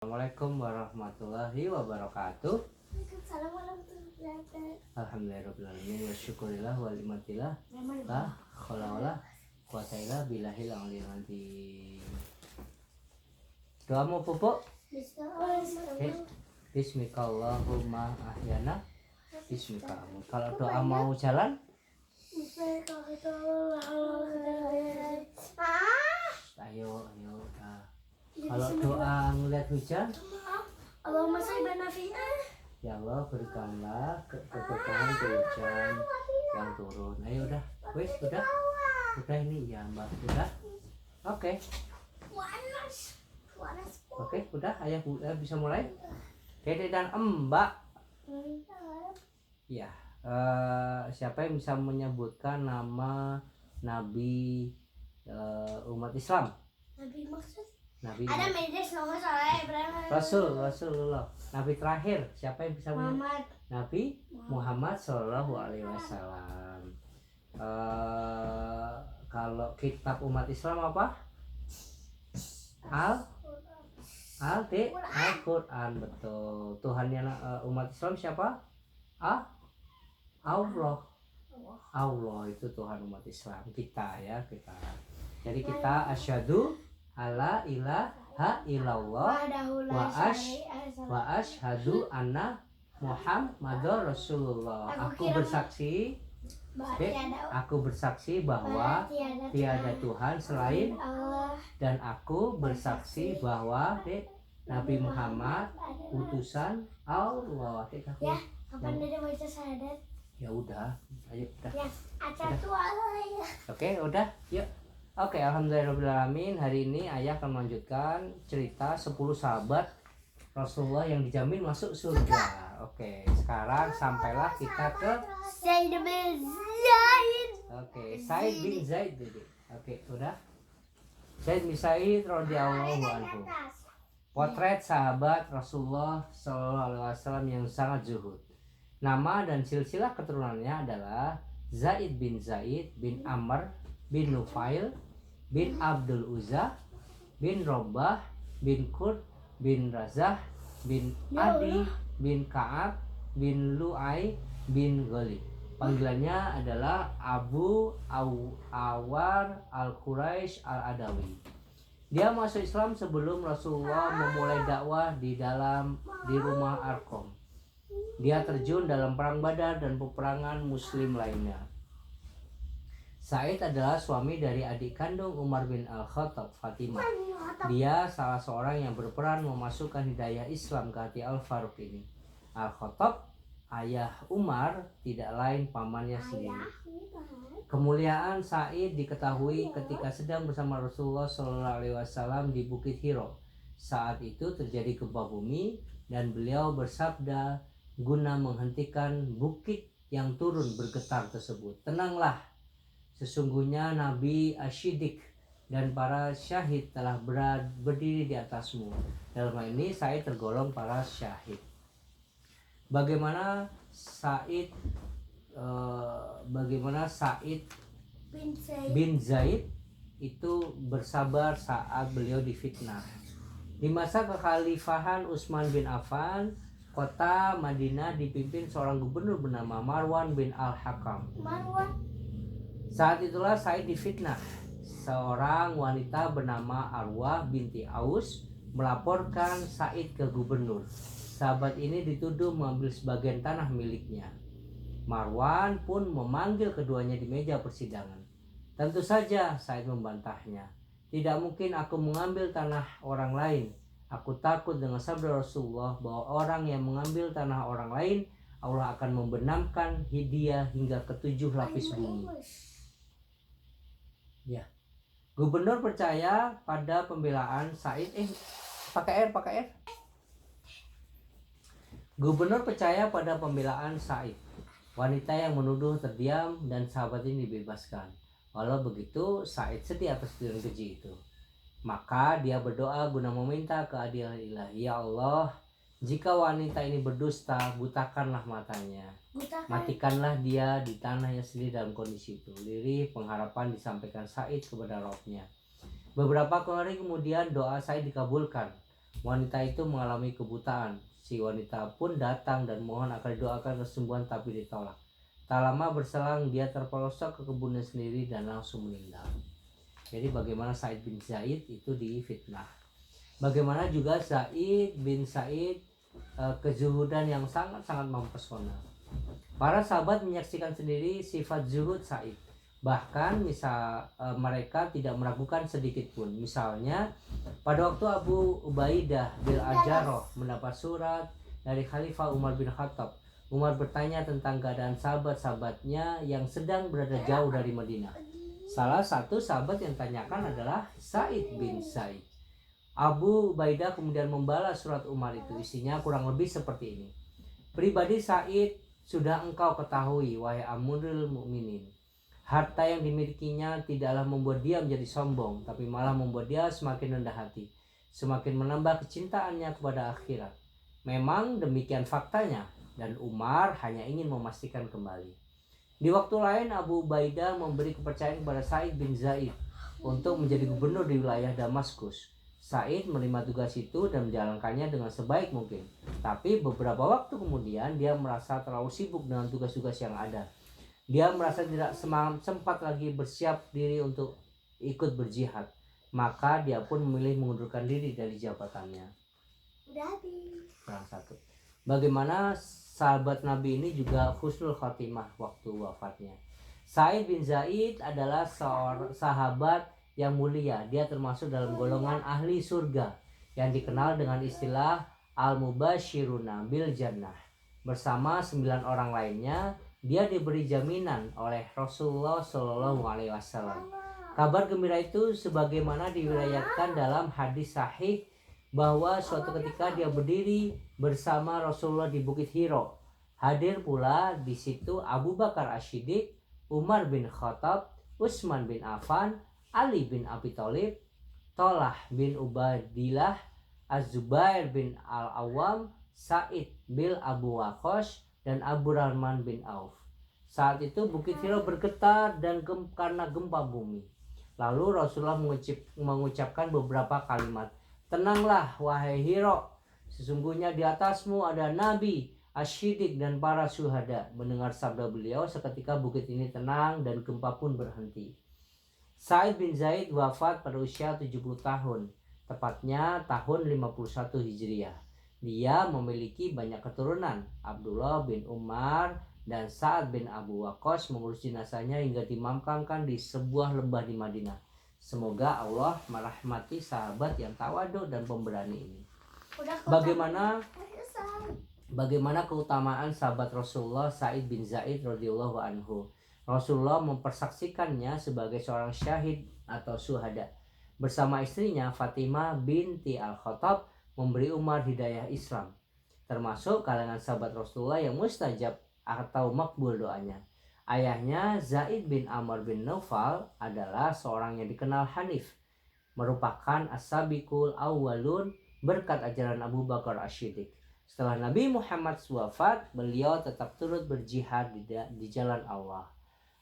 Assalamualaikum warahmatullahi wabarakatuh. Waalaikumsalam warahmatullahi wabarakatuh. Alhamdulillahirobbilalamin wa syukurillah wa limatillah la khaula wala quwata illa billahil aliyil azim. Doa mau pupuk? Bismikallahumma ahyana bismika. Kalau doa mau jalan? Ayo. Kalau doa ngeliat hujan? Allahumma sholli ala nabiyyina. Ya Allah berikanlah keberkahan hujan yang turun. Ayo udah, udah ini ya Mbak, udah. Oke, udah ayah bisa mulai. Dede dan Mbak. Ya, siapa yang bisa menyebutkan nama Nabi umat Islam? Nabi maksud? Nabi Ada medis nomor soalnya Ibrahim. Rasulullah. Nabi terakhir siapa yang bisa Muhammad. Nabi Muhammad Shallallahu Alaihi Wasallam. Kalau kitab umat Islam apa? Al-Quran, betul. Tuhannya umat Islam siapa? Allah itu Tuhan umat Islam kita ya kita. Jadi kita asyhadu alla ilaha illallah wa asyhadu anna Muhammadar Rasulullah. Aku bersaksi bahwa tiada Tuhan selain Allah, dan aku bersaksi bahwa Nabi Muhammad utusan Allah. ya, kapan Dede baca syahadat? Ya udah, ayo udah. Ya, acara tua ya. Oke, udah, yuk. Oke, alhamdulillahirobbilalamin. Hari ini ayah akan melanjutkan cerita 10 sahabat Rasulullah yang dijamin masuk surga. Oke, sekarang sampailah kita ke Said bin Zaid. Oke, Said bin Zaid. Oke, udah. Said bin Zaid radhiyallahu anhu. Potret sahabat Rasulullah sallallahu alaihi wasallam yang sangat zuhud. Nama dan silsilah keturunannya adalah Zaid bin Amr bin Nufail bin Abdul Uzza bin Robah bin Qurt bin Razah bin Adi bin Ka'ab bin Lu'ay bin Ghalib. Panggilannya adalah Abu Awar al-Quraisy al-Adawi. Dia masuk Islam sebelum Rasulullah memulai dakwah di rumah Arqam. Dia terjun dalam perang Badar dan peperangan muslim lainnya. Said adalah suami dari adik kandung Umar bin Al-Khattab, Fatimah. Dia salah seorang yang berperan memasukkan hidayah Islam ke hati Al-Faruq ini. Al-Khattab, ayah Umar, tidak lain pamannya sendiri. Kemuliaan Said diketahui ketika sedang bersama Rasulullah SAW di Bukit Hiro. Saat itu terjadi gempa bumi dan beliau bersabda guna menghentikan bukit yang turun bergetar tersebut. Tenanglah, sesungguhnya Nabi Asyidik dan para syahid telah berdiri di atasmu. Dalam hal ini saya tergolong para syahid. Bagaimana Said bin Zaid itu bersabar saat beliau difitnah. Di masa kekhalifahan Utsman bin Affan, kota Madinah dipimpin seorang gubernur bernama Marwan bin Al-Hakam. Saat itulah Said difitnah. Seorang wanita bernama Arwah binti Aus melaporkan Said ke gubernur. Sahabat ini dituduh mengambil sebagian tanah miliknya. Marwan pun memanggil keduanya di meja persidangan. Tentu saja Said membantahnya. Tidak mungkin aku mengambil tanah orang lain. Aku takut dengan sabda Rasulullah bahwa orang yang mengambil tanah orang lain, Allah akan membenamkan dia hingga ke 7 lapis bumi. Ya. Gubernur percaya pada pembelaan Said. Pakai air. Gubernur percaya pada pembelaan Said. Wanita yang menuduh terdiam dan sahabat ini dibebaskan. Walau begitu, Said sedih atas tuduhan keji itu. Maka dia berdoa guna meminta keadilan ilahi. Ya Allah, jika wanita ini berdusta, butakanlah matanya. Matikanlah dia di tanahnya sendiri dalam kondisi itu. Lirih pengharapan disampaikan Said kepada Rabbnya. Beberapa hari kemudian doa Said dikabulkan. Wanita itu mengalami kebutaan. Si wanita pun datang dan mohon akan didoakan kesembuhan, tapi ditolak. Tak lama berselang dia terpelosok ke kebunnya sendiri dan langsung meninggal. Jadi bagaimana Sa'id bin Zaid itu difitnah. Bagaimana juga Zaid bin Said, kezuhudan yang sangat-sangat mempesona. Para sahabat menyaksikan sendiri sifat zuhud Sa'id. Bahkan mereka tidak meragukan sedikit pun. Misalnya pada waktu Abu Ubaidah bin Al-Jarrah mendapat surat dari Khalifah Umar bin Khattab, Umar bertanya tentang keadaan sahabat-sahabatnya yang sedang berada jauh dari Madinah. Salah satu sahabat yang tanyakan adalah Sa'id bin Zaid. Abu Ubaidah kemudian membalas surat Umar itu. Isinya kurang lebih seperti ini. Pribadi Sa'id sudah engkau ketahui, wahai Amirul Mukminin. Harta yang dimilikinya tidaklah membuat dia menjadi sombong, tapi malah membuat dia semakin rendah hati, semakin menambah kecintaannya kepada akhirat. Memang demikian faktanya, dan Umar hanya ingin memastikan kembali. Di waktu lain Abu Ubaidah memberi kepercayaan kepada Sa'id bin Zaid untuk menjadi gubernur di wilayah Damaskus. Sa'id menerima tugas itu dan menjalankannya dengan sebaik mungkin. Tapi beberapa waktu kemudian dia merasa terlalu sibuk dengan tugas-tugas yang ada. Dia merasa tidak sempat lagi bersiap diri untuk ikut berjihad. Maka dia pun memilih mengundurkan diri dari jabatannya. Udah habis. Salah satu. Bagaimana sahabat Nabi ini juga husnul khotimah waktu wafatnya. Sa'id bin Zaid adalah seorang sahabat yang mulia. Dia termasuk dalam golongan ahli surga yang dikenal dengan istilah al-mubashiruna bil jannah. Bersama 9 orang lainnya, dia diberi jaminan oleh Rasulullah Shallallahu Alaihi Wasallam. Kabar gembira itu sebagaimana diriwayatkan dalam hadis sahih bahwa suatu ketika dia berdiri bersama Rasulullah di Bukit Hiro. Hadir pula di situ Abu Bakar As-Siddiq, Umar bin Khattab, Utsman bin Affan, Ali bin Abi Thalib, Thalah bin Ubaidillah, Az-Zubair bin Al-Awwam, Sa'id bin Abu Waqqas, dan Abu Rahman bin Auf. Saat itu Bukit Hiro bergetar dan karena gempa bumi. Lalu Rasulullah mengucapkan beberapa kalimat. Tenanglah wahai Hiro, sesungguhnya di atasmu ada Nabi, Asy-Siddiq dan para syuhada. Mendengar sabda beliau, seketika bukit ini tenang dan gempa pun berhenti. Sa'id bin Zaid wafat pada usia 70 tahun, tepatnya tahun 51 Hijriah. Dia memiliki banyak keturunan. Abdullah bin Umar dan Sa'ad bin Abu Waqqas mengurus jenazahnya hingga dimakamkan di sebuah lembah di Madinah. Semoga Allah merahmati sahabat yang tawadhu dan pemberani ini. Bagaimana keutamaan sahabat Rasulullah Sa'id bin Zaid radhiyallahu anhu. Rasulullah mempersaksikannya sebagai seorang syahid atau syuhada. Bersama istrinya Fatimah binti Al-Khattab memberi Umar hidayah Islam, termasuk kalangan sahabat Rasulullah yang mustajab atau makbul doanya. Ayahnya Zaid bin Amr bin Naufal adalah seorang yang dikenal Hanif, merupakan as-sabiqul awwalun berkat ajaran Abu Bakar As-Siddiq. Setelah Nabi Muhammad wafat, beliau tetap turut berjihad di jalan Allah.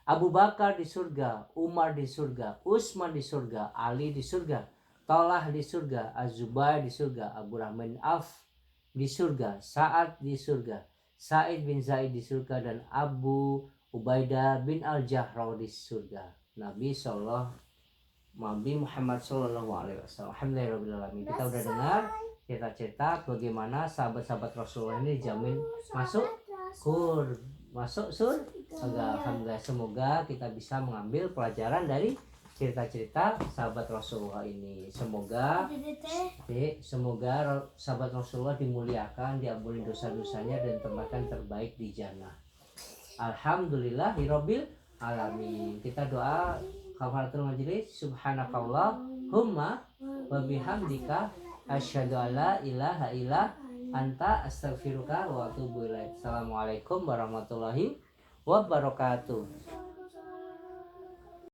Abu Bakar di surga, Umar di surga, Utsman di surga, Ali di surga, Thalah di surga, Az-Zubair di surga, Abu Rahman Auf di surga, Sa'ad di surga, Sa'id bin Zaid di surga, dan Abu Ubaidah bin Al-Jarrah di surga. Nabi Muhammad Sallallahu Alaihi Wasallam. Alhamdulillahirobbilalamin. Kita udah dengar cerita-cerita bagaimana sahabat-sahabat Rasulullah ini dijamin masuk surga. Alhamdulillah, semoga kita bisa mengambil pelajaran dari cerita-cerita sahabat Rasulullah ini. Semoga sahabat Rasulullah dimuliakan, diampuni dosa-dosanya, dan tempatkan terbaik di jannah. Alhamdulillahirabbil alamin. Kita doa kafaratul majelis. Subhanakallahumma wa bihamdika asyhadu alla ilaha illa anta astaghfiruka wa atubu ilaik. Assalamualaikum warahmatullahi wabarakatuh.